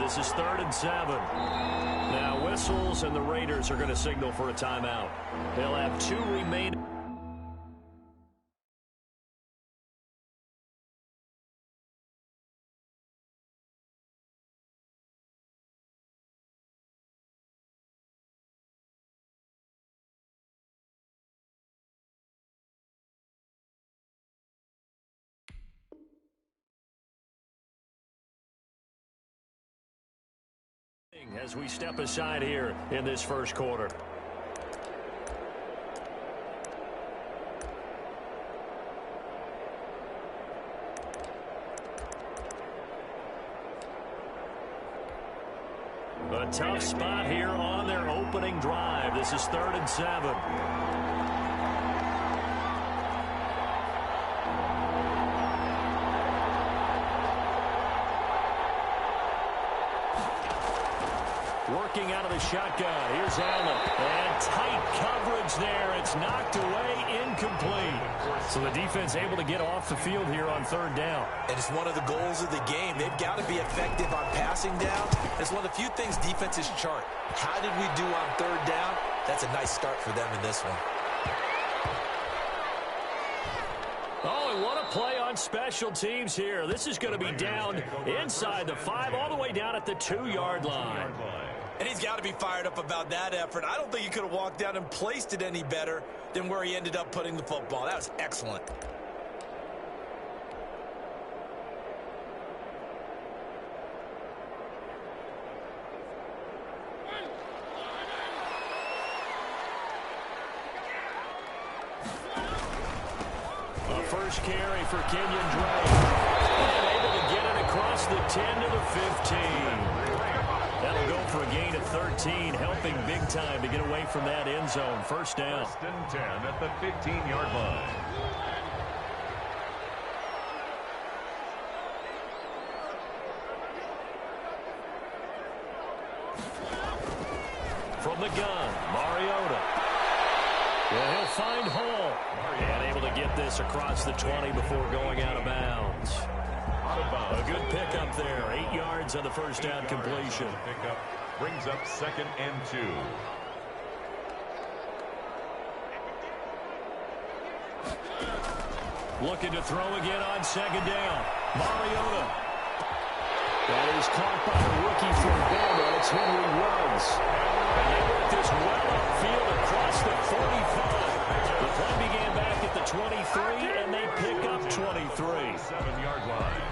This is 3rd and 7. Now whistles, and the Raiders are going to signal for a timeout. They'll have 2 remaining. As we step aside here in this first quarter. A tough spot here on their opening drive. This is 3rd and 7. Working out of the shotgun. Here's Allen. And tight coverage there. It's knocked away, incomplete. So the defense able to get off the field here on 3rd down. And it's one of the goals of the game. They've got to be effective on passing down. It's one of the few things defenses chart. How did we do on 3rd down? That's a nice start for them in this one. Oh, and what a play on special teams here. This is going to be down inside the 5, all the way down at the 2-yard line. And he's got to be fired up about that effort. I don't think he could have walked down and placed it any better than where he ended up putting the football. That was excellent. A first carry for Kenyon Drake. And able to get it across the 10 to the 15. That'll go for a gain of 13, helping big time to get away from that end zone. First down. 1st and 10 at the 15-yard line. From the gun, Mariota. Well, he'll find Hall. And able to get this across the 20 before going out of bounds. A good pickup there. 8 yards on the first down completion. Pickup brings up 2nd and 2. Looking to throw again on 2nd down. Mariota. That is caught by the rookie from Bama. It's Henry Ruggs. And they work this well upfield across the 45. The play began back at the 23, and they pick up 23. 7-yard line.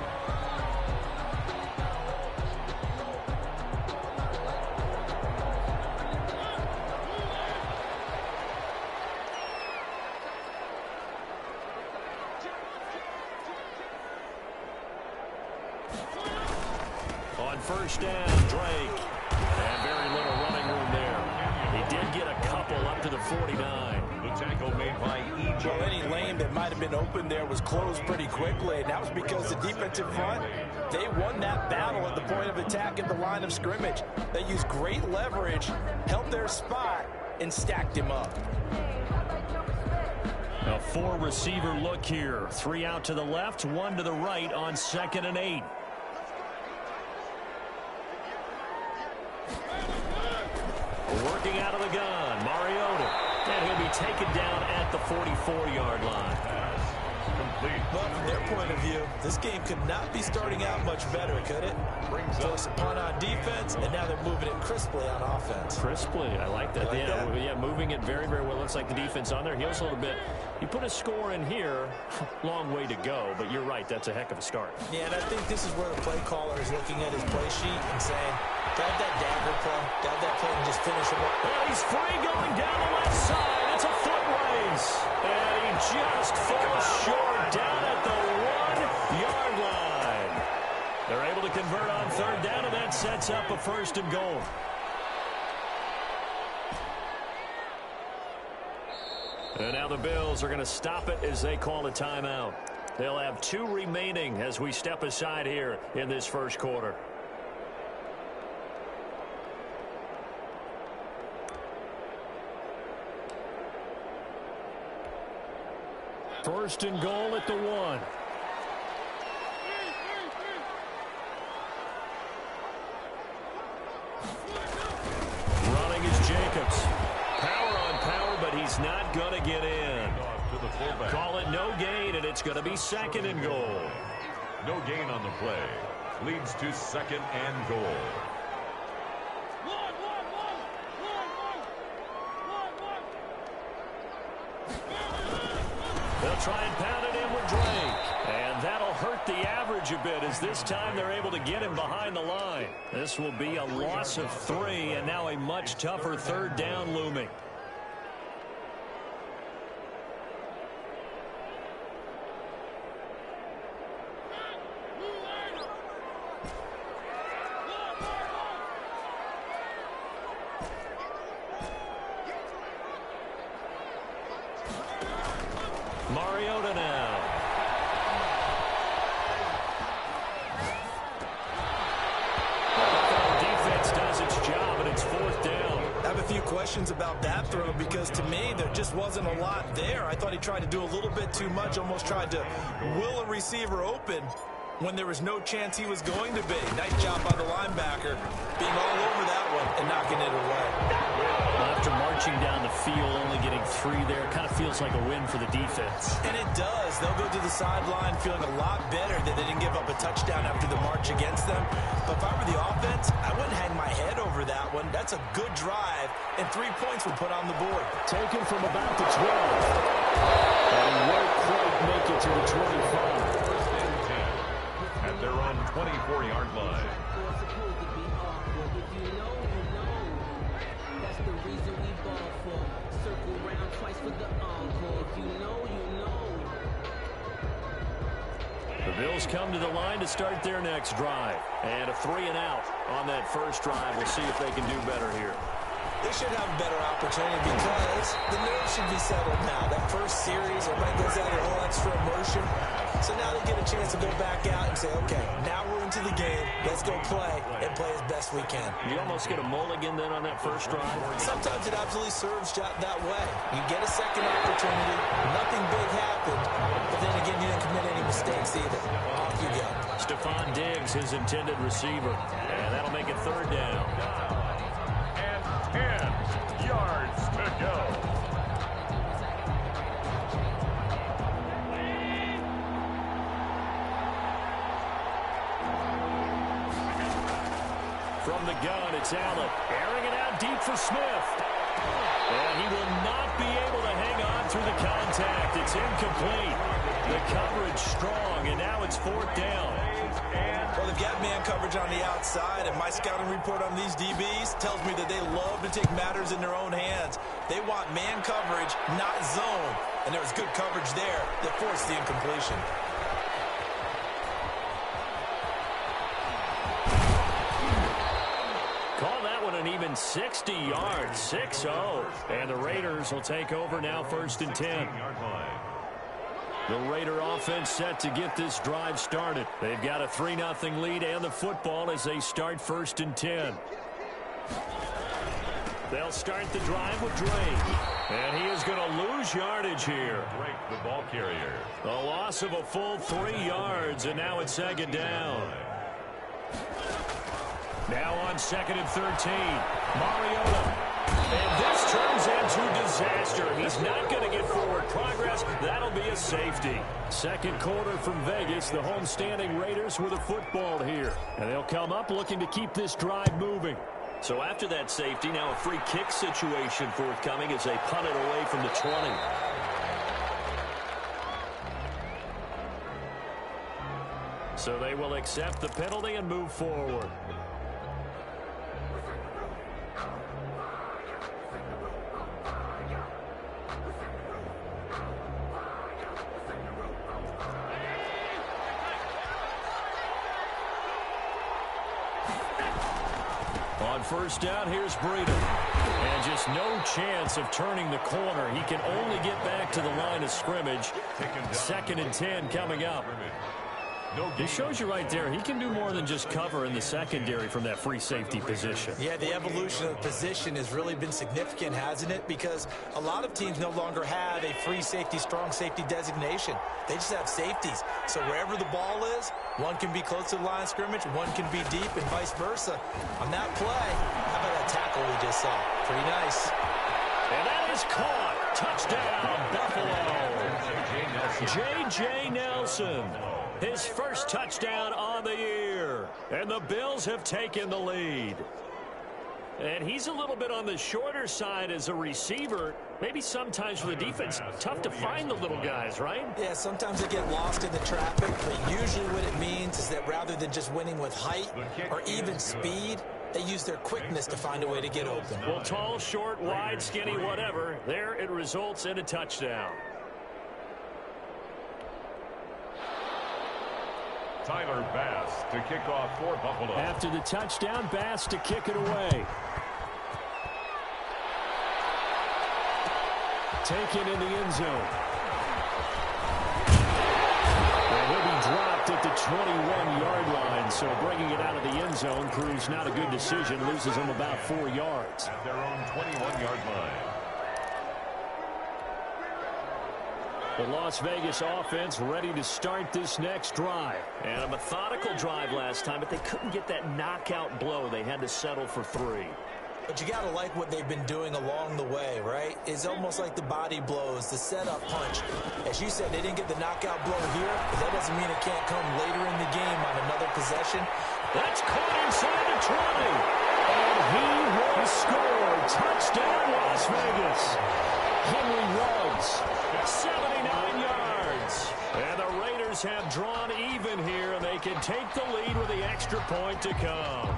On first down, Drake. And very little running room there. He did get a couple up to the 49. The tackle made by E.J. Well, any lane that might have been open there was closed pretty quickly, and that was because the defensive front, they won that battle at the point of attack at the line of scrimmage. They used great leverage, held their spot, and stacked him up. A 4-receiver look here. 3 out to the left, 1 to the right on 2nd and 8. Working out of the gun, Mariota. And he'll be taken down at the 44-yard line. Complete. Well, from their point of view, this game could not be starting out much better, could it? Force a punt on defense, and now they're moving it crisply on offense. Crisply, I like that. Yeah, moving it very, very well. Looks like the defense on their heels a little bit. You put a score in here, long way to go, but you're right, that's a heck of a start. Yeah, and I think this is where the play caller is looking at his play sheet and saying, got that dagger play, got that play, and just finish him up. Well, he's free going down the left side. It's a foot race. And he just falls short down at the 1-yard line. They're able to convert on 3rd down, and that sets up a 1st and goal. And now the Bills are going to stop it as they call a timeout. They'll have 2 remaining as we step aside here in this first quarter. First and goal at the 1. Jacobs. Power on power, but he's not going to get in. Call it no gain, and it's going to be 2nd and goal. No gain on the play. Leads to 2nd and goal. They'll try and pound it in with Drake. And that'll hurt the average a bit, as this time they're able to get him behind the line. This will be a loss of 3, and now a much tougher 3rd down looming. Mariota now. The defense does its job, and it's 4th down. I have a few questions about that throw, because to me there just wasn't a lot there. I thought he tried to do a little bit too much, almost tried to will a receiver open when there was no chance he was going to be. Nice job by the linebacker, being all over that one and knocking it away. After marching down the field, only getting 3 there, it kind of feels like a win for the defense. And it does. They'll go to the sideline feeling a lot better that they didn't give up a touchdown after the march against them. But if I were the offense, I wouldn't hang my head over that one. That's a good drive, and 3 points would put on the board. Taken from about the 12. And he won't quite make it to the 25. 1st and 10 at their own 24-yard line. The Bills come to the line to start their next drive. And a 3-and-out on that first drive. We'll see if they can do better here. They should have a better opportunity, because the nerves should be settled now. That first series, everybody goes out with a little extra emotion. So now they get a chance to go back out and say, okay, now we're into the game. Let's go play and play as best we can. You almost get a mulligan then on that first drive? Sometimes it absolutely serves that way. You get a second opportunity. Nothing big happened. But then again, you didn't commit any mistakes either. Off you go. Stephon Diggs, his intended receiver. And that'll make it 3rd down. And 10 yards to go. From the gun, it's Allen. Airing it out deep for Smith. And he will not be able to hang on through the contact. It's incomplete. The coverage strong, and now it's 4th down. Well, they've got man coverage on the outside, and my scouting report on these DBs tells me that they love to take matters in their own hands. They want man coverage, not zone. And there was good coverage there that forced the incompletion. Call that one an even 60 yards, 6-0. And the Raiders will take over now, 1st and 10. The Raider offense set to get this drive started. They've got a 3-0 lead and the football as they start 1st and 10. They'll start the drive with Drake. And he is going to lose yardage here. Drake, the ball carrier. A loss of a full 3 yards, and now it's 2nd down. Now on 2nd and 13. Mariota. And this turns into disaster. He's not going to get forward progress. That'll be a safety. 2nd quarter from Vegas. The homestanding Raiders with a football here. And they'll come up looking to keep this drive moving. So after that safety, now a free kick situation forthcoming as they punt it away from the 20. So they will accept the penalty and move forward. On 1st down, here's Breida. And just no chance of turning the corner. He can only get back to the line of scrimmage. 2nd and 10 coming up. It shows you right there, he can do more than just cover in the secondary from that free safety position. Yeah, the evolution of the position has really been significant, hasn't it? Because a lot of teams no longer have a free safety, strong safety designation. They just have safeties. So wherever the ball is, one can be close to the line of scrimmage, one can be deep, and vice versa. On that play, how about that tackle we just saw? Pretty nice. And that is caught. Touchdown, Buffalo. J.J. Nelson. His first touchdown on the year. And the Bills have taken the lead. And he's a little bit on the shorter side as a receiver. Maybe sometimes for the defense, tough to find the little guys, right? Yeah, sometimes they get lost in the traffic, but usually what it means is that rather than just winning with height or even speed, they use their quickness to find a way to get open. Well, tall, short, wide, skinny, whatever, there it results in a touchdown. Tyler Bass to kick off for Buffalo. After the touchdown, Bass to kick it away. Taken in the end zone. And he'll be dropped at the 21-yard line, so bringing it out of the end zone proves not a good decision. Loses him about 4 yards. At their own 21-yard line. The Las Vegas offense ready to start this next drive. And a methodical drive last time, but they couldn't get that knockout blow. They had to settle for 3. But you got to like what they've been doing along the way, right? It's almost like the body blows, the setup punch. As you said, they didn't get the knockout blow here, but that doesn't mean it can't come later in the game on another possession. That's caught inside the 20. And he will score. Touchdown, Las Vegas. Henry Ruggs, 79 yards. And the Raiders have drawn even here, and they can take the lead with the extra point to come.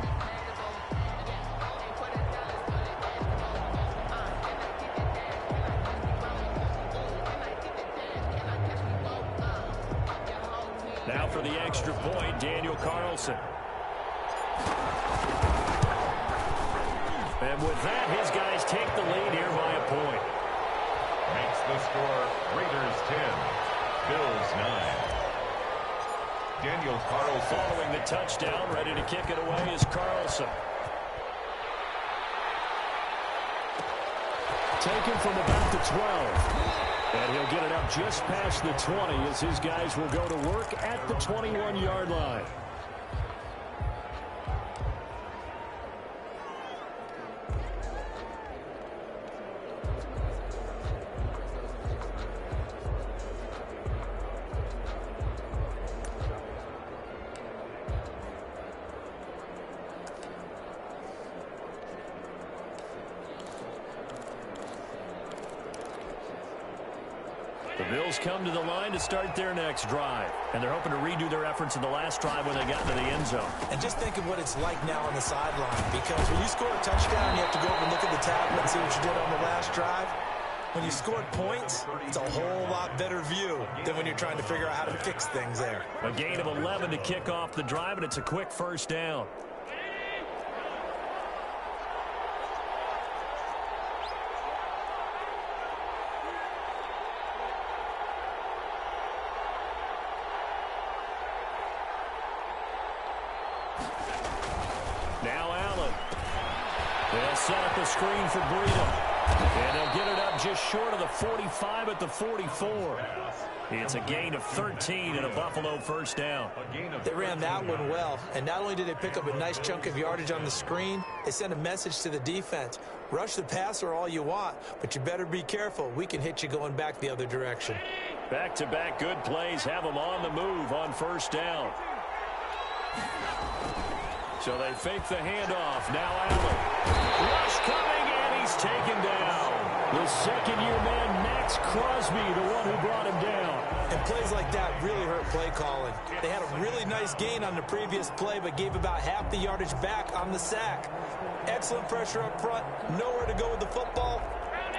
Now for the extra point, Daniel Carlson. And with that, his guys take the lead here by a point. Makes the score Raiders 10, Bills 9. Daniel Carlson. Following the touchdown, ready to kick it away is Carlson. Taken from about the 12. And he'll get it up just past the 20 as his guys will go to work at the 21-yard line. The Bills come to the line to start their next drive. And they're hoping to redo their efforts in the last drive when they got into the end zone. And just think of what it's like now on the sideline. Because when you score a touchdown, you have to go over and look at the tablet and see what you did on the last drive. When you scored points, it's a whole lot better view than when you're trying to figure out how to fix things there. A gain of 11 to kick off the drive, and it's a quick first down. Now Allen. They'll set up a screen for Breida. And they'll get it up just short of the 45 at the 44. It's a gain of 13 and a Buffalo first down. They ran that one well. And not only did they pick up a nice chunk of yardage on the screen, they sent a message to the defense. Rush the passer all you want, but you better be careful. We can hit you going back the other direction. Back-to-back good plays have them on the move on first down. So they fake the handoff. Now Allen. Rush coming, and he's taken down. The second-year man, Max Crosby, the one who brought him down. And plays like that really hurt play calling. They had a really nice gain on the previous play, but gave about half the yardage back on the sack. Excellent pressure up front. Nowhere to go with the football.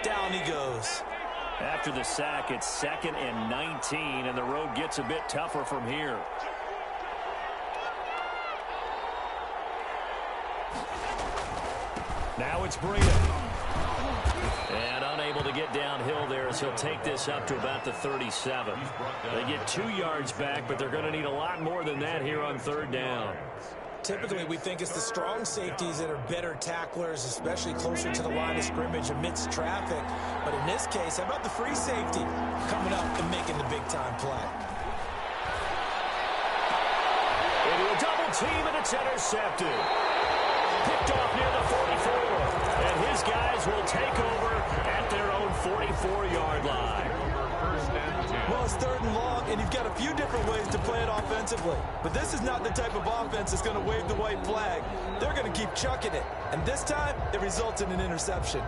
Down he goes. After the sack, it's 2nd and 19, and the road gets a bit tougher from here. Now it's Breida. And unable to get downhill there as he'll take this up to about the 37. They get 2 yards back, but they're going to need a lot more than that here on 3rd down. Typically, we think it's the strong safeties that are better tacklers, especially closer to the line of scrimmage amidst traffic. But in this case, how about the free safety coming up and making the big-time play? Into a double team, and it's intercepted. Picked off near the 44. And his guys will take over at their own 44-yard line. Well, it's 3rd and long, and you've got a few different ways to play it offensively. But this is not the type of offense that's going to wave the white flag. They're going to keep chucking it. And this time, it results in an interception.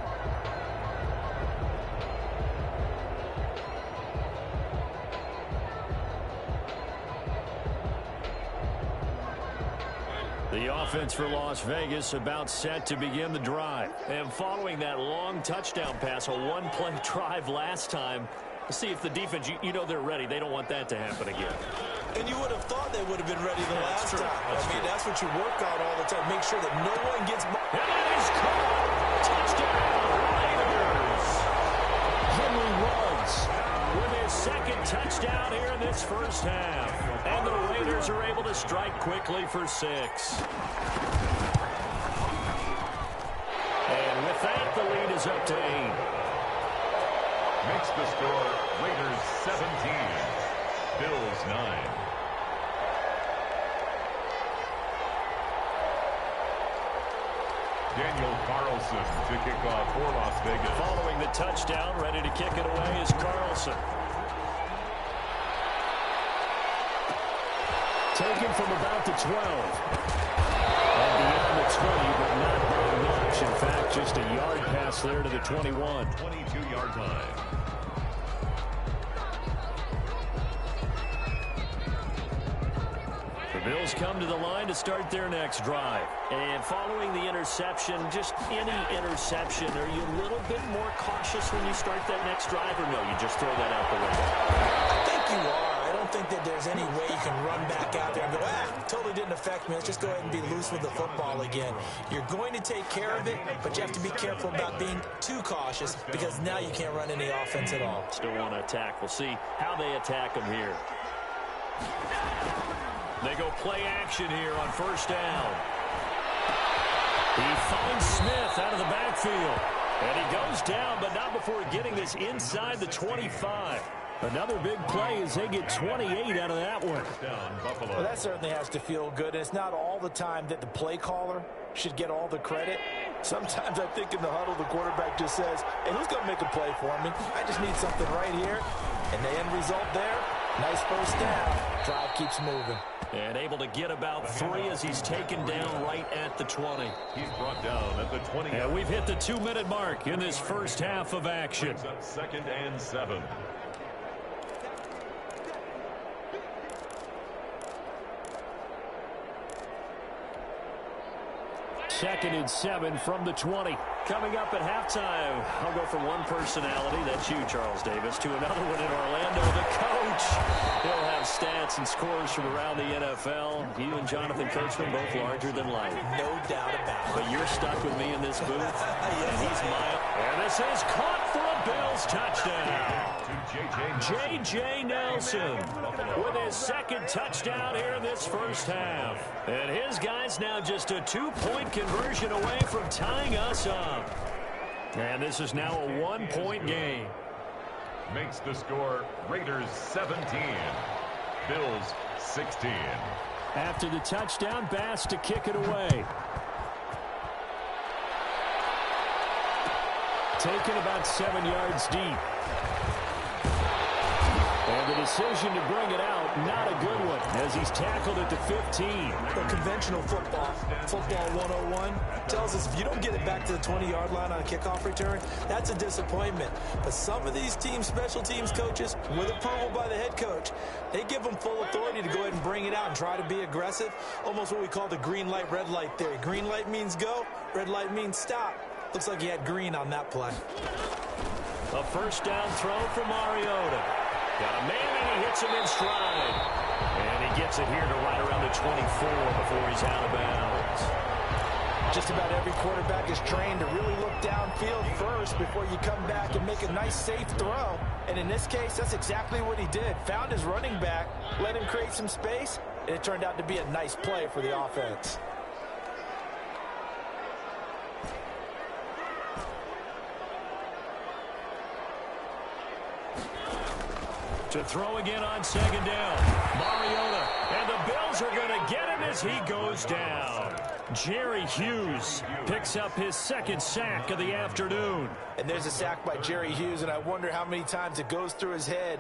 The offense for Las Vegas about set to begin the drive. And following that long touchdown pass, a one-play drive last time, see if the defense, you know they're ready. They don't want that to happen again. And you would have thought they would have been ready the last time. I mean, that's what you work on all the time. Make sure that no one gets... And it is caught! Touchdown, Raiders! Henry Ruggs with his 2nd touchdown here in this first half. And the Raiders are able to strike quickly for 6. And with that, the lead is up to 8. Makes the score Raiders 17, Bills 9. Daniel Carlson to kick off for Las Vegas. Following the touchdown, ready to kick it away is Carlson. Taken from about the 12. And beyond the 20, but not by much. In fact, just a yard pass there to the 21. 22-yard line. The Bills come to the line to start their next drive. And following the interception, just any interception, are you a little bit more cautious when you start that next drive, or no, you just throw that out the window? I think you are. I don't think that there's any way you can run back out there and go, totally didn't affect me. Let's just go ahead and be loose with the football again. You're going to take care of it, but you have to be careful about being too cautious because now you can't run any offense at all. Still want to attack. We'll see how they attack them here. They go play action here on 1st down. He finds Smith out of the backfield. And he goes down, but not before getting this inside the 25. Another big play as they get 28 out of that one. Well, that certainly has to feel good. And it's not all the time that the play caller should get all the credit. Sometimes I think in the huddle, the quarterback just says, hey, who's going to make a play for me? I just need something right here. And the end result there, nice 1st down. Drive keeps moving. And able to get about 3 as he's taken down right at the 20. He's brought down at the 20. And we've hit the 2-minute mark in this first half of action. 2nd and 7. Second and 7 from the 20. Coming up at halftime, I'll go from one personality, that's you, Charles Davis, to another one in Orlando, the coach. He'll have stats and scores from around the NFL. You and Jonathan Coachman both larger than life. No doubt about it. But you're stuck with me in this booth, and he's mine. And this is caught for a Bills touchdown. J.J. Nelson with his 2nd touchdown here in this first half. And his guys now just a 2-point conversion away from tying us up. And this is now a 1-point game. Makes the score Raiders 17, Bills 16. After the touchdown, Bass to kick it away. Taken about 7 yards deep. And the decision to bring it out, not a good one, as he's tackled at the 15. Well, conventional football 101, tells us if you don't get it back to the 20-yard line on a kickoff return, that's a disappointment. But some of these teams, special teams coaches, with approval by the head coach, they give them full authority to go ahead and bring it out and try to be aggressive, almost what we call the green light, red light theory. Green light means go, red light means stop. Looks like he had green on that play. A 1st down throw for Mariota. Got a man, and he hits him in stride. And he gets it here to right around the 24 before he's out of bounds. Just about every quarterback is trained to really look downfield first before you come back and make a nice, safe throw. And in this case, that's exactly what he did. Found his running back, let him create some space, and it turned out to be a nice play for the offense. To throw again on second down. Mariota. And the Bills are going to get him as he goes down. Jerry Hughes picks up his second sack of the afternoon. And there's a sack by Jerry Hughes, and I wonder how many times it goes through his head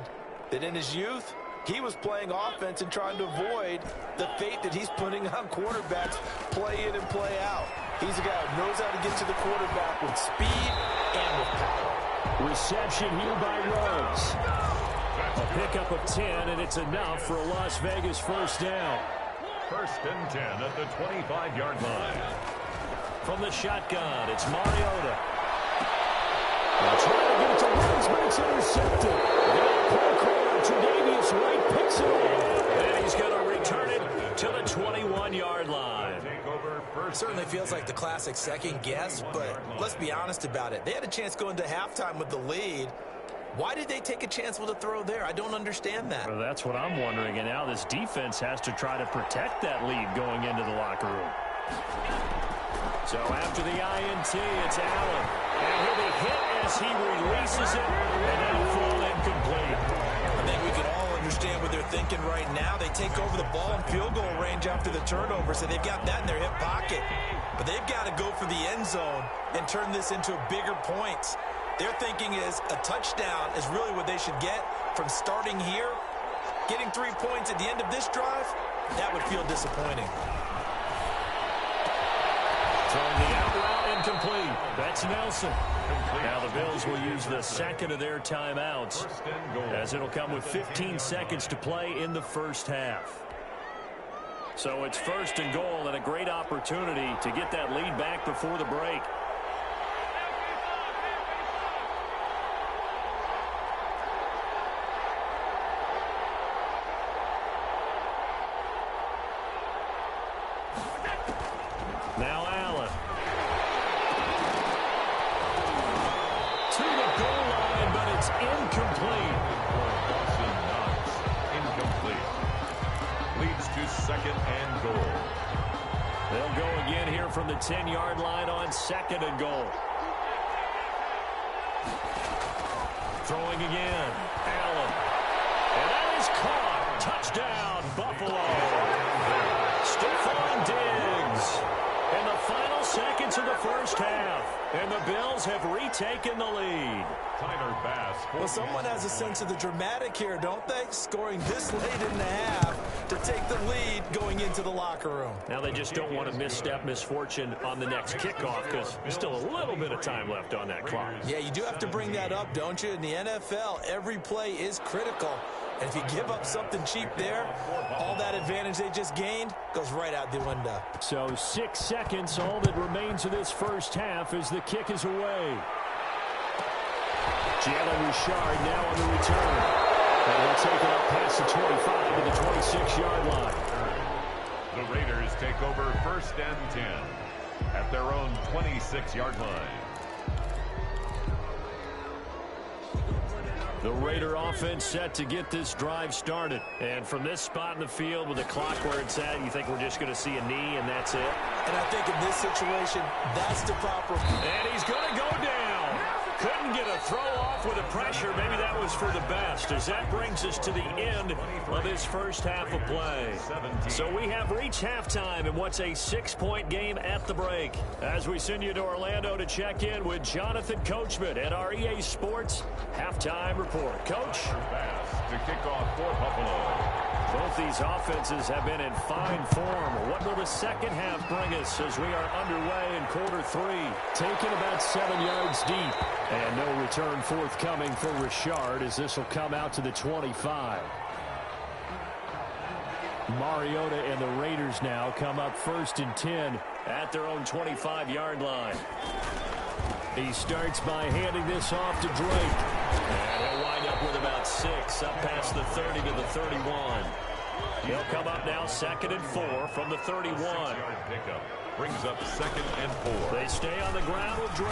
that in his youth, he was playing offense and trying to avoid the fate that he's putting on quarterbacks play in and play out. He's a guy who knows how to get to the quarterback with speed and with power. Reception here by Ruggs. A pickup of 10, and it's enough for a Las Vegas first down. First and 10 at the 25-yard line. From the shotgun, it's Mariota. Trying to get it to Ruggs, but it's intercepted. Tre'Davious White picks it up, and he's going to return it to the 21-yard line. It certainly feels like the classic second guess, but let's be honest about it. They had a chance going to halftime with the lead. Why did they take a chance with a throw there? I don't understand that. Well, that's what I'm wondering, and now this defense has to try to protect that lead going into the locker room. So after the INT, it's Allen. And he'll be hit as he releases it, and that'll fall incomplete. I think we can all understand what they're thinking right now. They take over the ball in field goal range after the turnover, so they've got that in their hip pocket. But they've got to go for the end zone and turn this into bigger points. Their thinking is a touchdown is really what they should get from starting here. Getting 3 points at the end of this drive, that would feel disappointing. Throwing the out route incomplete. That's Nelson. Now the Bills will use the second of their timeouts, as it'll come with 15 seconds to play in the first half. So it's first and goal, and a great opportunity to get that lead back before the break. Now Allen. To the goal line, but it's incomplete. Dawson Knox, incomplete. Leads to second and goal. They'll go again here from the 10-yard line on second and goal. Throwing again. Allen. And that is caught. Touchdown, Buffalo. Stephon Diggs. In the final seconds of the first half, and the Bills have retaken the lead. Tyler Bass. Well, someone has a sense of the dramatic here, don't they? Scoring this late in the half to take the lead going into the locker room. Now they just don't want to misstep misfortune on the next kickoff because there's still a little bit of time left on that clock. Yeah, you do have to bring that up, don't you? In the NFL, every play is critical. And if you give up something cheap there, all that advantage they just gained goes right out the window. So 6 seconds, all that remains of this first half as the kick is away. Jalen Richard now on the return. And he'll take it up past the 25 to the 26-yard line. The Raiders take over first and 10 at their own 26-yard line. The Raider offense set to get this drive started. And from this spot in the field with the clock where it's at, you think we're just going to see a knee and that's it? And I think in this situation, that's the proper. And he's going to go down. Couldn't get a throw off with the pressure. Maybe that was for the best, as that brings us to the end of this first half of play. So we have reached halftime in what's a 6-point game at the break. As we send you to Orlando to check in with Jonathan Coachman at our EA Sports Halftime Report. Coach? To kick off for Buffalo. Both these offenses have been in fine form. What will the second half bring us as we are underway in quarter 3? Taken about 7 yards deep. And no return forthcoming for Richard as this will come out to the 25. Mariota and the Raiders now come up first and 10 at their own 25-yard line. He starts by handing this off to Drake. And he'll wind up with about 6 up past the 30 to the 31. He'll come up now second and 4 from the 31. Brings up 2nd and 4. They stay on the ground with Drake.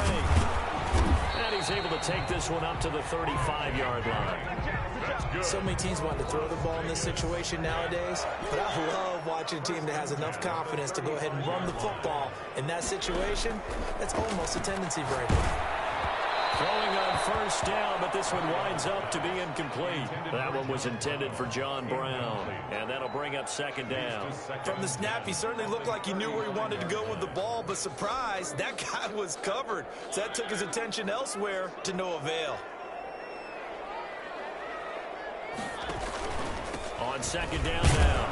And he's able to take this one up to the 35-yard line. That's good. So many teams want to throw the ball in this situation nowadays, but I love watching a team that has enough confidence to go ahead and run the football. In that situation, that's almost a tendency breaker. Throwing on first down, but this one winds up to be incomplete. That one was intended for John Brown, and that'll bring up 2nd down. From the snap, he certainly looked like he knew where he wanted to go with the ball, but surprise, that guy was covered. So that took his attention elsewhere to no avail. On 2nd down now,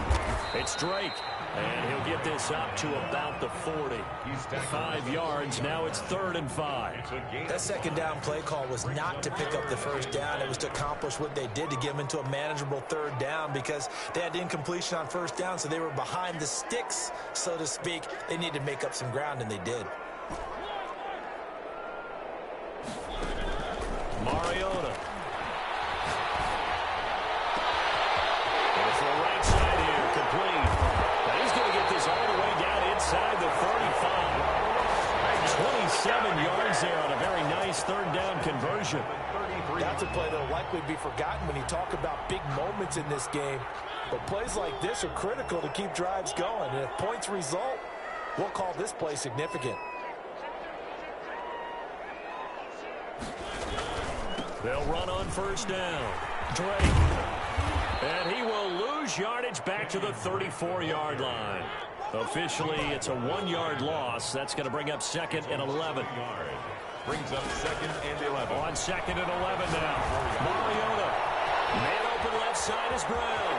it's Drake. And he'll get this up to about the 40. 5 yards. Now it's 3rd and 5. That 2nd down play call was not to pick up the first down. It was to accomplish what they did to get them into a manageable 3rd down because they had incompletion on first down, so they were behind the sticks, so to speak. They needed to make up some ground, and they did. Mariota. For the right side here, complete. He's going to get this all the way down inside the 35. 27 yards there on a very nice 3rd down conversion. That's a play that will likely be forgotten when you talk about big moments in this game. But plays like this are critical to keep drives going. And if points result, we'll call this play significant. They'll run on first down. Drake. And he will lose yardage back to the 34-yard line. Officially, it's a 1-yard loss. That's going to bring up 2nd and 11. Brings up 2nd and 11. On 2nd and 11 now. Mariota. Man open left side is Brown.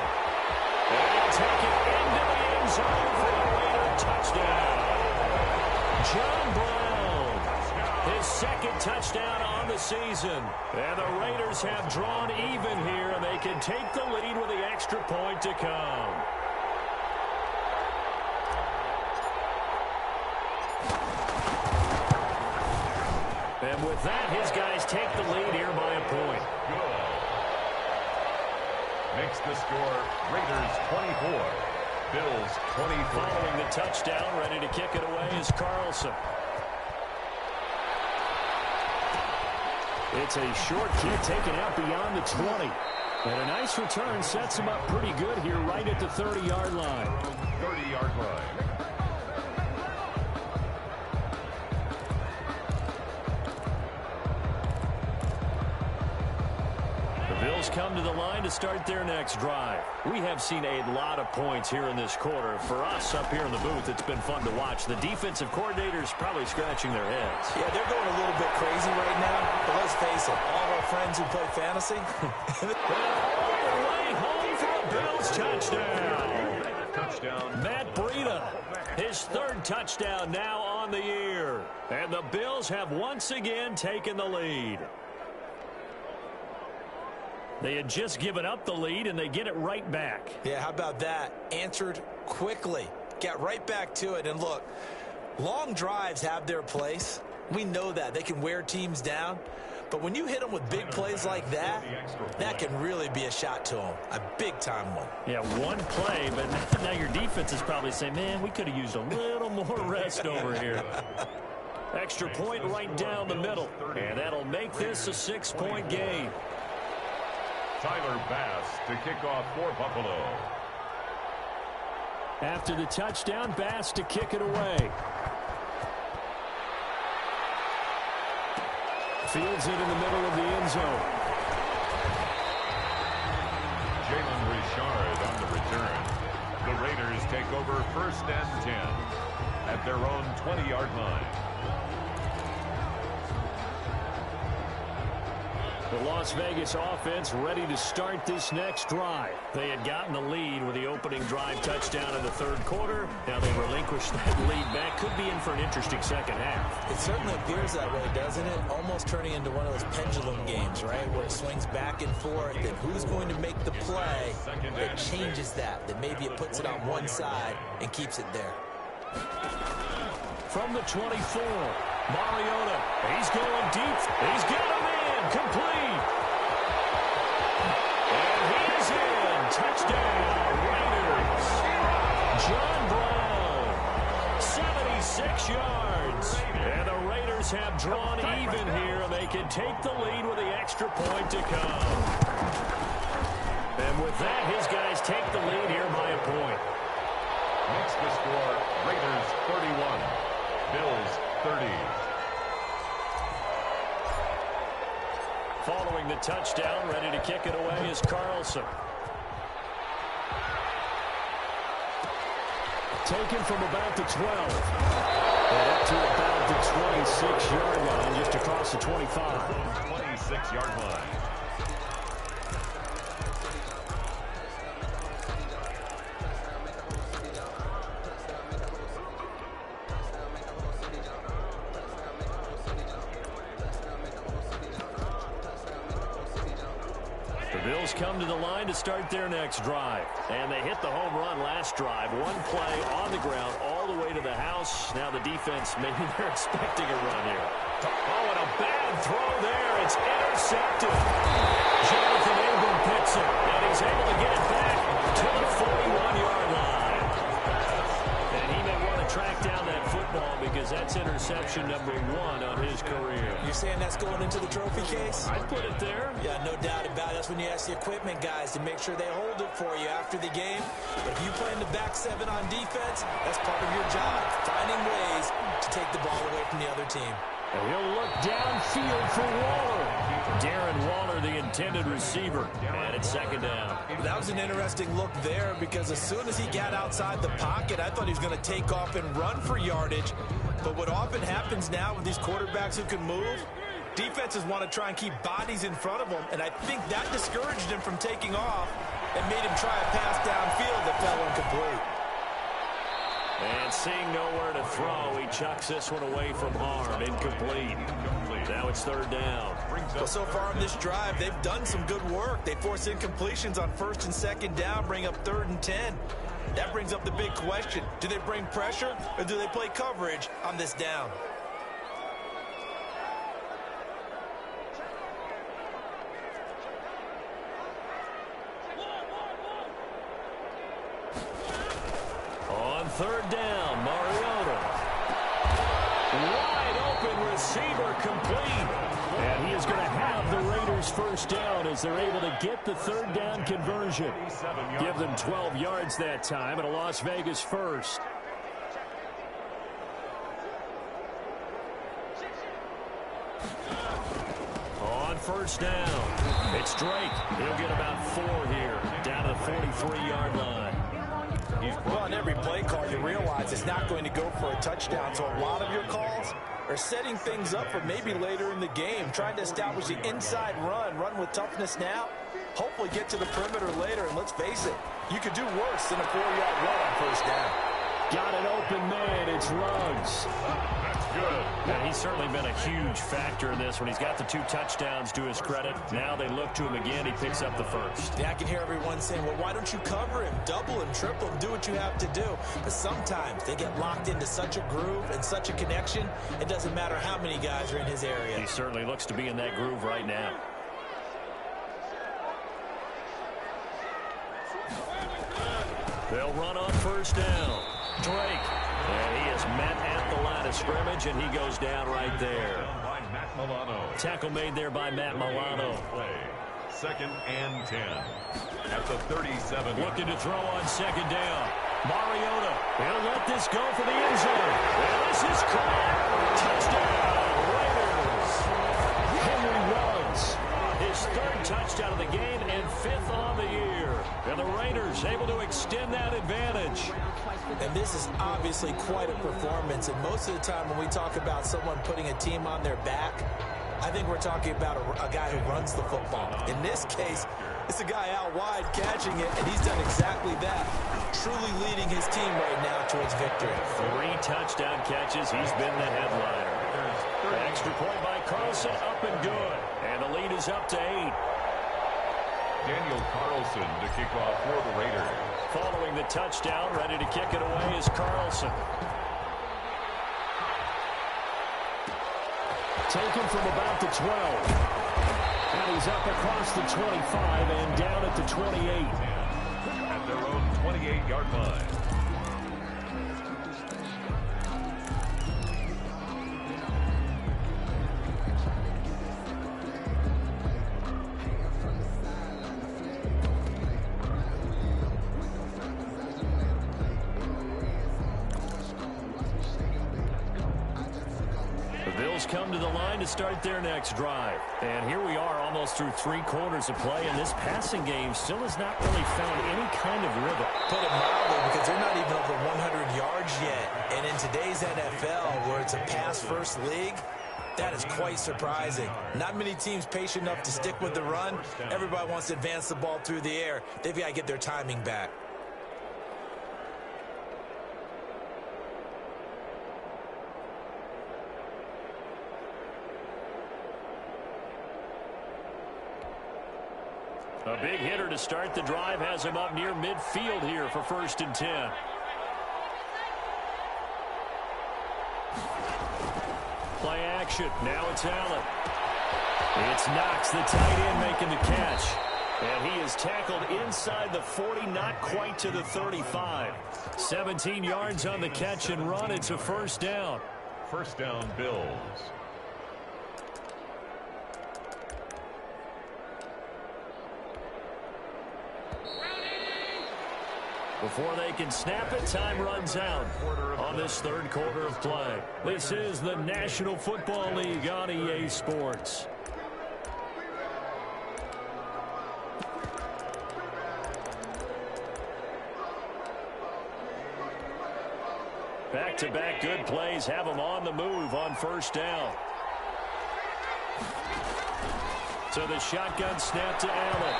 And he'll take it into the end zone for a Raider touchdown. John Brown. His 2nd touchdown on the season. And the Raiders have drawn even here, and they can take the lead with the extra point to come. And with that, his guys take the lead here by a point. Good. Makes the score Raiders 24, Bills 24. Following the touchdown, ready to kick it away is Carlson. It's a short kick taken out beyond the 20. And a nice return sets him up pretty good here right at the 30-yard line. 30-yard line. The Bills come to the line to start their next drive. We have seen a lot of points here in this quarter. For us up here in the booth, it's been fun to watch. The defensive coordinators probably scratching their heads. Yeah, they're going a little bit crazy right now. But let's face it, all of our friends who play fantasy. All the way home for a Bills touchdown. Touchdown. Matt Breida, his 3rd touchdown now on the year. And the Bills have once again taken the lead. They had just given up the lead, and they get it right back. Yeah, how about that? Answered quickly. Got right back to it. And look, long drives have their place. We know that. They can wear teams down. But when you hit them with big plays like that, that can really be a shot to them. A big-time one. Yeah, one play, but now your defense is probably saying, man, we could have used a little more rest over here. Extra point right down the middle. And that'll make this a 6-point game. Tyler Bass to kick off for Buffalo. After the touchdown, Bass to kick it away. Fields it in the middle of the end zone. Jalen Richard on the return. The Raiders take over 1st and 10 at their own 20-yard line. The Las Vegas offense ready to start this next drive. They had gotten the lead with the opening drive touchdown in the 3rd quarter. Now they relinquish that lead back. Could be in for an interesting 2nd half. It certainly appears that way, doesn't it? Almost turning into one of those pendulum games, right? Where it swings back and forth. And who's going to make the play that changes that? That maybe it puts it on one side and keeps it there. From the 24, Mariota. He's going deep. He's got him in. Complete. And he's in. Touchdown, Raiders. John Brown. yards. And the Raiders have drawn even here, and they can take the lead with the extra point to come. And with that, his guys take the lead here by a point. Makes the score Raiders 31, Bills 30. Following the touchdown, ready to kick it away is Carlson. Taken from about the 12. And up to about the 26-yard line, just across the 25. 26-yard line. Bills come to the line to start their next drive. And they hit the home run last drive. One play on the ground all the way to the house. Now the defense, maybe they're expecting a run here. Oh, and a bad throw there. It's intercepted. Jonathan Abram picks it, and he's able to get it back to the 41-yard line. And he may want to track down that football because that's interception number 1 on his career. You're saying that's going into the trophy case? I'd put it there. Yeah, no doubt about it. That's when you ask the equipment guys to make sure they hold it for you after the game. But if you play in the back 7 on defense, that's part of your job, finding ways to take the ball away from the other team. And he'll look downfield for Waller. Darren Waller, the intended receiver. And it's second down. That was an interesting look there because as soon as he got outside the pocket, I thought he was going to take off and run for yardage. But what often happens now with these quarterbacks who can move, defenses want to try and keep bodies in front of them. And I think that discouraged him from taking off and made him try a pass downfield that fell incomplete. And seeing nowhere to throw, he chucks this one away from harm. Incomplete. Now it's third down. Well, so far on this drive, they've done some good work. They force incompletions on first and second down, bring up 3rd and 10. That brings up the big question. Do they bring pressure or do they play coverage on this down? On third down, Mariota. Wide open receiver complete. And he is going to have the Raiders first down as they're able to get the third down conversion. Give them 12 yards that time and a Las Vegas first. On first down, it's Drake. He'll get about 4 here, down to the 43-yard line. Well, on every play call, you realize it's not going to go for a touchdown. So a lot of your calls are setting things up for maybe later in the game, trying to establish the inside run with toughness now, hopefully get to the perimeter later. And let's face it, you could do worse than a 4-yard run on first down. Got an open man. It's Ruggs. That's good. And he's certainly been a huge factor in this when he's got the 2 touchdowns to his credit. Now they look to him again. He picks up the first. Yeah, I can hear everyone saying, well, why don't you cover him, double him, triple him, do what you have to do. But sometimes they get locked into such a groove and such a connection, it doesn't matter how many guys are in his area. He certainly looks to be in that groove right now. They'll run on first down. Drake. And he is met at the line of scrimmage, and he goes down right there. By Matt Milano. Tackle made there by Matt Milano. Play. 2nd and 10. At the 37. Looking to throw on second down. Mariota. He'll let this go for the end zone. And this is caught. Touchdown, Raiders. Henry Ruggs. His 3rd touchdown of the game and 5th on the year. And the Raiders able to extend that advantage. And this is obviously quite a performance. And most of the time when we talk about someone putting a team on their back, I think we're talking about a guy who runs the football. In this case, it's a guy out wide catching it, and he's done exactly that. Truly leading his team right now towards victory. 3 touchdown catches. He's been the headliner. Extra point by Carlson, up and good. And the lead is up to 8. Daniel Carlson to kick off for the Raiders. Following the touchdown, ready to kick it away is Carlson. Taken from about the 12. And he's up across the 25 and down at the 28. At their own 28-yard line. Bills come to the line to start their next drive. And here we are almost through 3 quarters of play, and this passing game still has not really found any kind of rhythm. Put it mildly, because they're not even over 100 yards yet. And in today's NFL, where it's a pass-first league, that is quite surprising. Not many teams patient enough to stick with the run. Everybody wants to advance the ball through the air. They've got to get their timing back. A big hitter to start the drive has him up near midfield here for 1st and 10. Play action. Now it's Allen. It's Knox, the tight end, making the catch. And he is tackled inside the 40, not quite to the 35. 17 yards on the catch and run. It's a 1st down. 1st down, Bills. Before they can snap it, time runs out on this 3rd quarter of play. This is the National Football League on EA Sports. Back-to-back good plays have them on the move on 1st down. So the shotgun snap to Allen.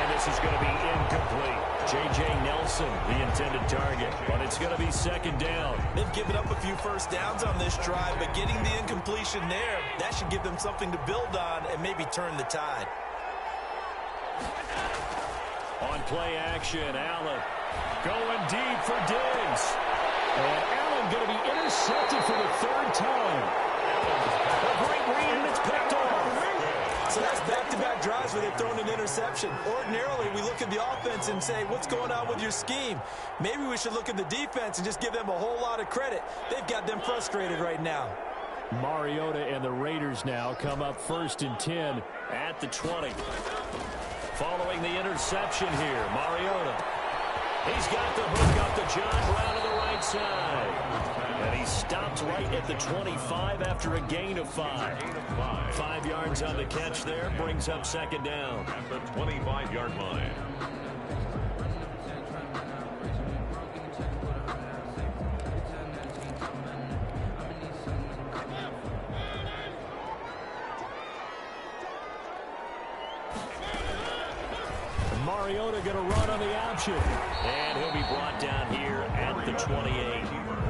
And this is going to be incomplete. J.J. Nelson, the intended target. But it's going to be 2nd down. They've given up a few 1st downs on this drive, but getting the incompletion there, that should give them something to build on and maybe turn the tide. On play action, Allen going deep for Diggs. And Allen going to be intercepted for the 3rd time. A great read, and it's picked off. So that's back-to-back drives where they've thrown an interception. Ordinarily, we look at the offense and say, what's going on with your scheme? Maybe we should look at the defense and just give them a whole lot of credit. They've got them frustrated right now. Mariota and the Raiders now come up 1st and 10 at the 20. Following the interception here, Mariota. He's got the hook up to John Brown to the right side. And he stopped right at the 25 after a gain of 5. 5 yards on the catch there, brings up 2nd down. At the 25-yard line. Mariota going to run on the option. And he'll be brought down here at the 28.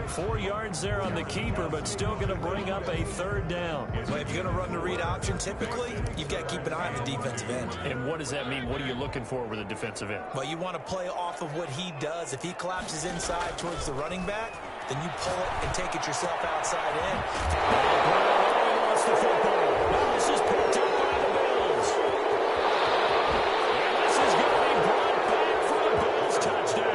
4 yards there on the keeper, but still going to bring up a 3rd down. Well, if you're going to run the read option, typically, you've got to keep an eye on the defensive end. And what does that mean? What are you looking for with a defensive end? Well, you want to play off of what he does. If he collapses inside towards the running back, then you pull it and take it yourself outside in. He lost the football. Now this is picked up by the Bills. And this is going to be brought back for the Bills touchdown.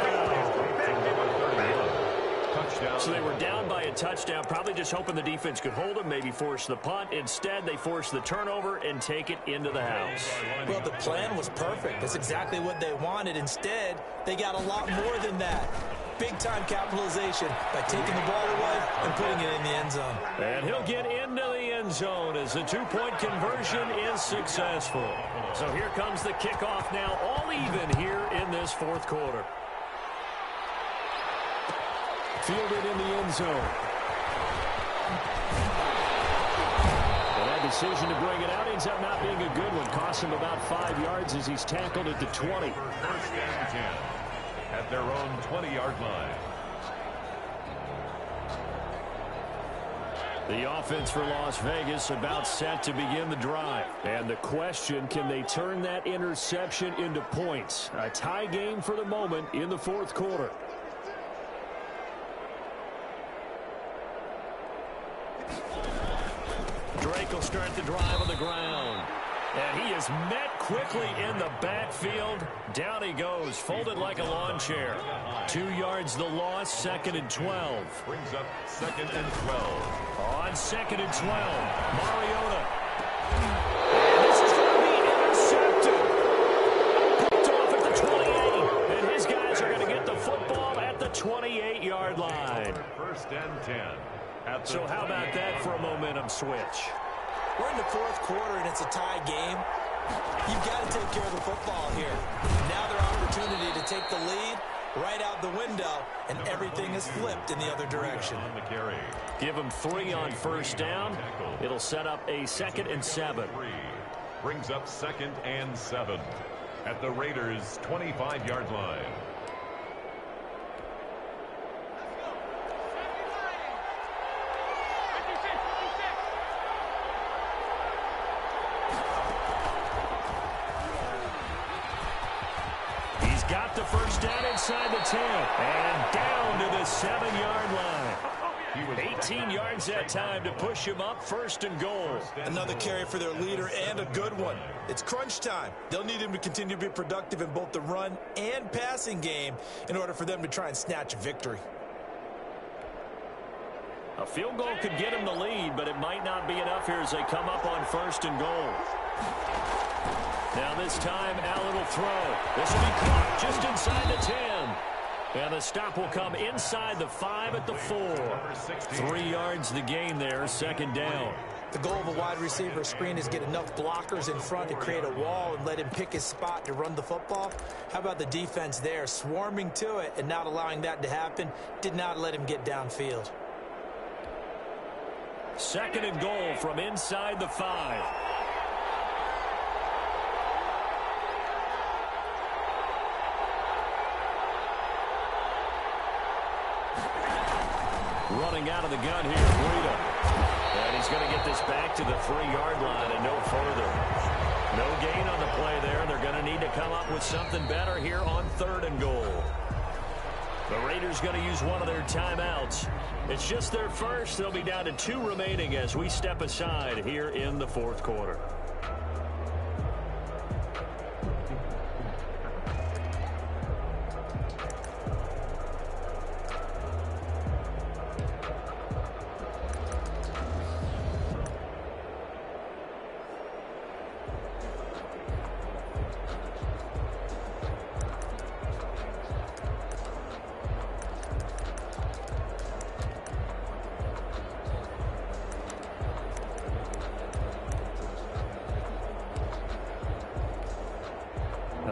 So they were down by a touchdown, probably just hoping the defense could hold them, maybe force the punt. Instead, they force the turnover and take it into the house. Well, the plan was perfect. That's exactly what they wanted. Instead, they got a lot more than that. Big-time capitalization by taking the ball away and putting it in the end zone. And he'll get into the end zone as the 2-point conversion is successful. So here comes the kickoff now, all even here in this 4th quarter. Fielded in the end zone. And that decision to bring it out ends up not being a good one. Costs him about 5 yards as he's tackled at the 20. 1st and 10 at their own 20-yard line. The offense for Las Vegas about set to begin the drive. And the question, can they turn that interception into points? A tie game for the moment in the 4th quarter. Drake will start the drive on the ground. And he is met quickly in the backfield. Down he goes, folded like a lawn chair. 2 yards the loss, 2nd and 12. Brings up 2nd and 12. On 2nd and 12, Mariota. And this is going to be intercepted. Picked off at the 28. And his guys are going to get the football at the 28-yard line. 1st and 10 So how about that for a momentum switch? We're in the fourth quarter, and it's a tie game. You've got to take care of the football here. Now their opportunity to take the lead right out the window, and everything is flipped in the other direction. Give them 3 on first down. It'll set up a 2nd and 7. Brings up 2nd and 7 at the Raiders' 25-yard line. Got the first down inside the 10 and down to the 7-yard line. 18 yards that time to push him up 1st and goal. Another carry for their leader and a good one. It's crunch time. They'll need him to continue to be productive in both the run and passing game in order for them to try and snatch a victory. A field goal could get him the lead, but it might not be enough here as they come up on 1st and goal. Now this time, Allen will throw. This will be caught just inside the 10. And the stop will come inside the 5 at the 4. 3 yards the gain there, 2nd down. The goal of a wide receiver screen is get enough blockers in front to create a wall and let him pick his spot to run the football. How about the defense there, swarming to it and not allowing that to happen? Did not let him get downfield. 2nd and goal from inside the 5. Running out of the gun here, Breida. And he's going to get this back to the 3-yard line and no further. No gain on the play there. They're going to need to come up with something better here on 3rd and goal. The Raiders going to use one of their timeouts. It's just their first. They'll be down to 2 remaining as we step aside here in the 4th quarter.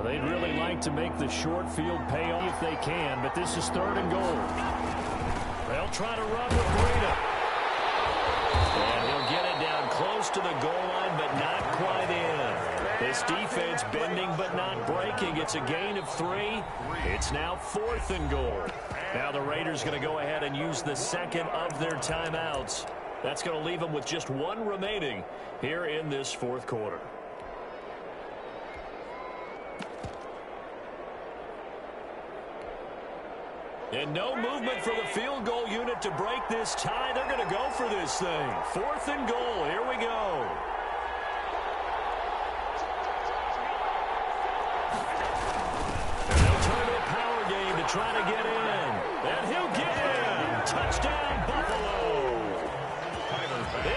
They'd really like to make the short field pay off if they can, but this is 3rd and goal. They'll try to run with Breida. And he'll get it down close to the goal line, but not quite in. This defense bending but not breaking. It's a gain of 3. It's now 4th and goal. Now the Raiders going to go ahead and use the 2nd of their timeouts. That's going to leave them with just 1 remaining here in this 4th quarter. And no movement for the field goal unit to break this tie. They're going to go for this thing. 4th and goal. Here we go. And they'll turn to a power game to try to get in. And he'll get in. Touchdown, Buffalo.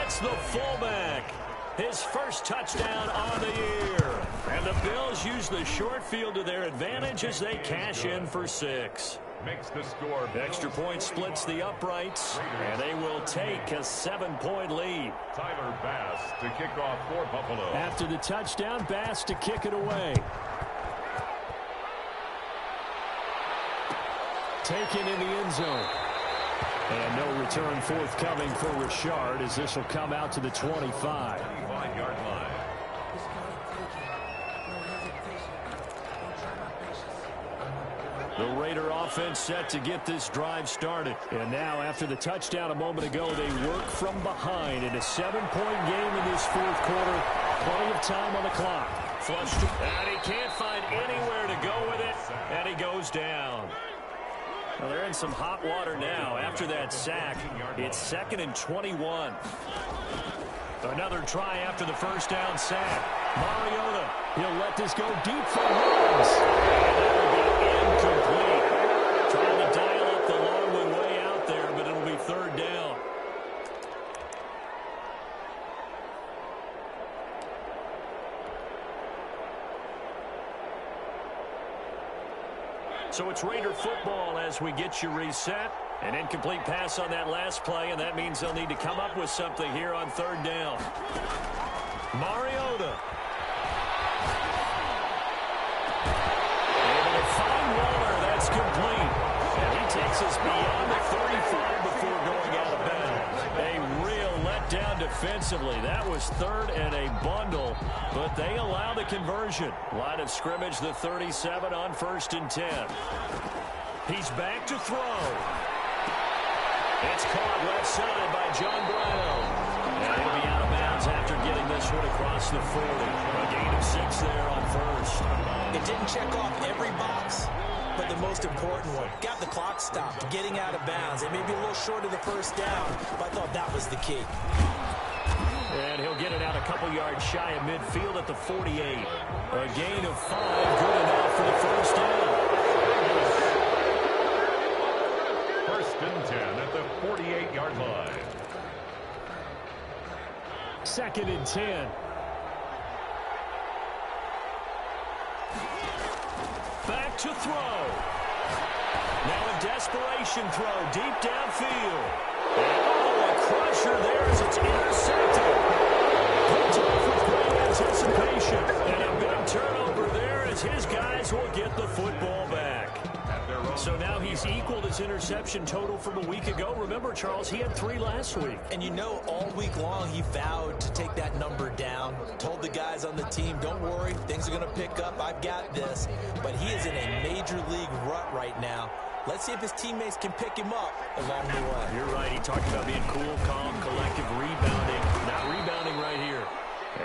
It's the fullback. His first touchdown on the year. And the Bills use the short field to their advantage as they cash in for 6. Makes the score. Extra point splits the uprights, and they will take a 7-point lead. Tyler Bass to kick off for Buffalo. After the touchdown, Bass to kick it away. Taken in the end zone. And no return forthcoming for Richard as this will come out to the 25. 25-yard line. The Raider offense set to get this drive started. And now after the touchdown a moment ago, they work from behind in a 7-point game in this 4th quarter. Plenty of time on the clock. Flushed. And he can't find anywhere to go with it. And he goes down. Well, they're in some hot water now after that sack. It's 2nd and 21. Another try after the first down sack. Mariota, he'll let this go deep for Woods. And that will be incomplete. Trying to dial up the long one way out there, but it'll be 3rd down. So it's Raider football as we get you reset. An incomplete pass on that last play, and that means they'll need to come up with something here on third down. Mariota. Able to find Waller. That's complete. And he takes us beyond the 35 before going out of bounds. A real letdown defensively. That was third and a bundle, but they allow the conversion. Line of scrimmage, the 37 on 1st and 10. He's back to throw. It's caught left side by John Brown. And he'll be out of bounds after getting this one across the 40. A gain of 6 there on first. It didn't check off every box, but the most important one. Got the clock stopped, getting out of bounds. It may be a little short of the first down, but I thought that was the key. And he'll get it out a couple yards shy of midfield at the 48. A gain of 5, good enough for the first down. 1st and 10 at the 48-yard line. 2nd and 10. Back to throw. Now a desperation throw deep downfield. Oh, a crusher there as it's intercepted. Puts off with great anticipation. And a big turnover there as his guys will get the football back. So now he's equaled his interception total from a week ago. Remember, Charles, he had 3 last week. And you know, all week long he vowed to take that number down. Told the guys on the team, don't worry, things are going to pick up. I've got this. But he is in a major league rut right now. Let's see if his teammates can pick him up along the way. You're right. He talked about being cool, calm, collective, rebounding. Not rebounding right here.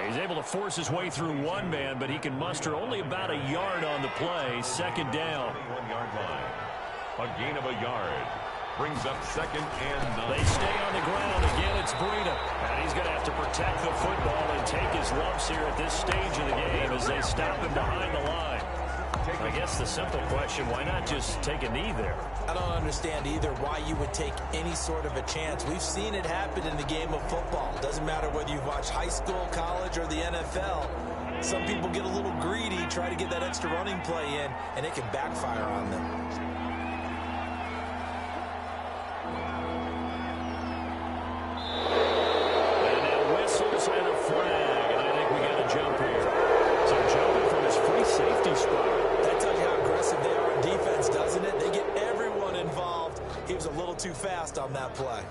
He's able to force his way through one man, but he can muster only about a yard on the play. 2nd down. 21-yard line. A gain of a yard. Brings up 2nd and 9. They stay on the ground. Again, it's Breida. And he's going to have to protect the football and take his lumps here at this stage of the game as they stop him behind the line. I guess the simple question, why not just take a knee there? I don't understand either why you would take any sort of a chance. We've seen it happen in the game of football. Doesn't matter whether you've watched high school, college, or the NFL. Some people get a little greedy, try to get that extra running play in, and it can backfire on them. And now whistles and a flag, and I think we got a jump here. So jumping from his free safety spot. That tells you how aggressive they are on defense, doesn't it? They get everyone involved. He was a little too fast on that play.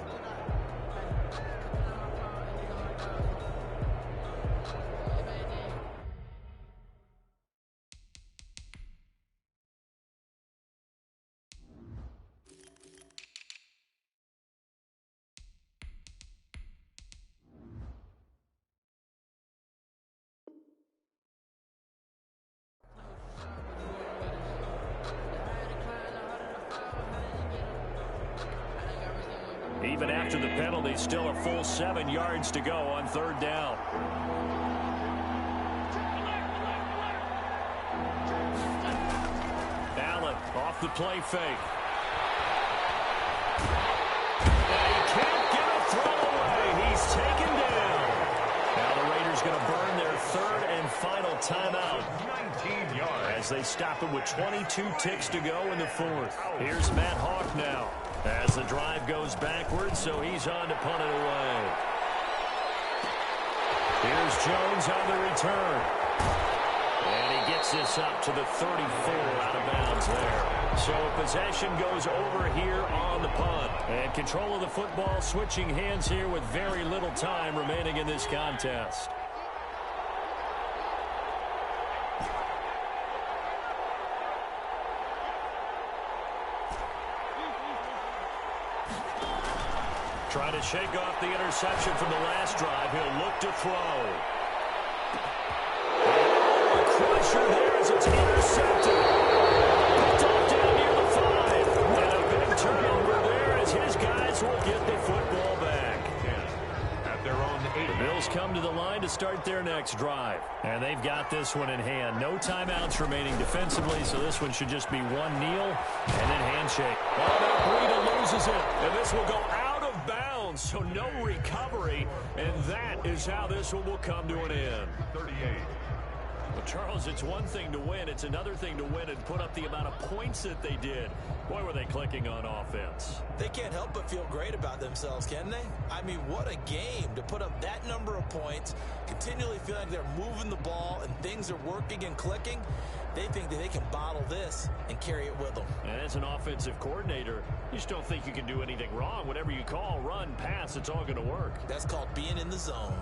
Even after the penalty, still a full 7 yards to go on 3rd down. Allen off the play fake. And he can't get a throw away. He's taken down. Now the Raiders going to burn their 3rd and final timeout. 19 yards. As they stop him with 22 ticks to go in the 4th. Here's Matt Hawk now. As the drive goes backwards, so he's on to punt it away. Here's Jones on the return. And he gets this up to the 34 out of bounds there. So possession goes over here on the punt. And control of the football switching hands here with very little time remaining in this contest. Trying to shake off the interception from the last drive. He'll look to throw. Oh, a crusher there as it's intercepted. Picked off down near the 5. And a big turnover there as his guys will get the football back. At their own 8. The Bills come to the line to start their next drive. And they've got this one in hand. No timeouts remaining defensively, so this one should just be one kneel and then handshake. Oh, now Breida loses it. And this will go out of bounds, so no recovery. And that is how this one will come to an end. 38. Well, Charles, it's one thing to win. It's another thing to win and put up the amount of points that they did. Boy, were they clicking on offense. They can't help but feel great about themselves, can they? I mean, what a game to put up that number of points, continually feeling like they're moving the ball and things are working and clicking. They think that they can bottle this and carry it with them. And as an offensive coordinator, you just don't think you can do anything wrong. Whatever you call, run, pass, it's all going to work. That's called being in the zone.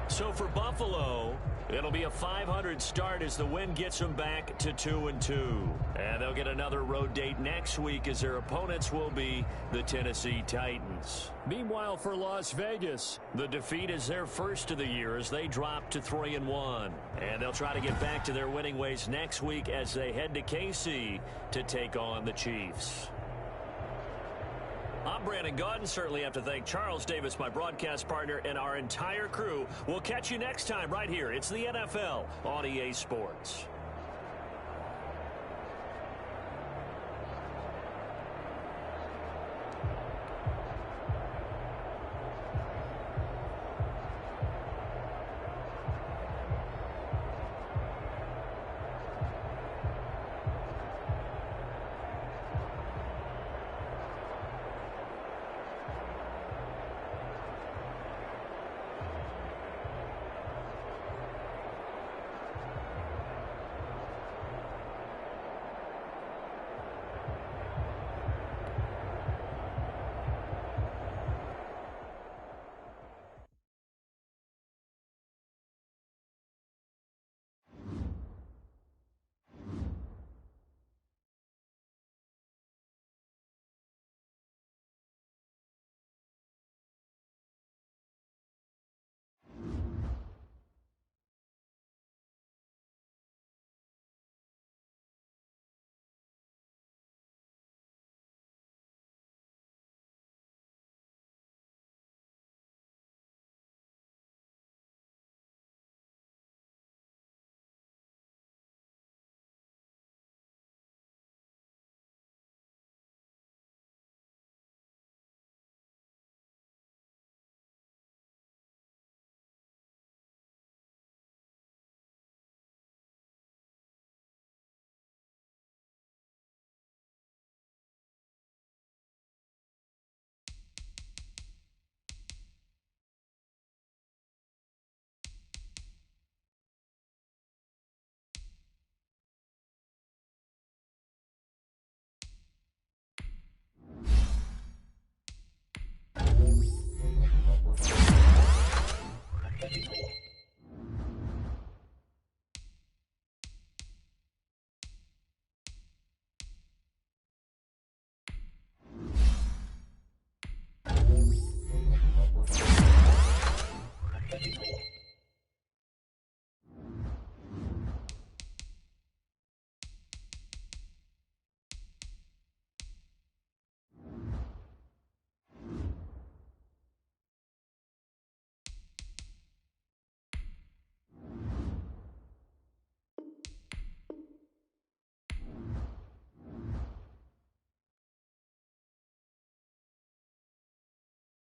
So for Buffalo, it'll be a .500 start as the win gets them back to 2-2. And they'll get another road date next week as their opponents will be the Tennessee Titans. Meanwhile, for Las Vegas, the defeat is their first of the year as they drop to 3-1. And they'll try to get back to their winning ways next week as they head to KC to take on the Chiefs. I'm Brandon Gaudin. Certainly have to thank Charles Davis, my broadcast partner, and our entire crew. We'll catch you next time right here. It's the NFL on EA Sports.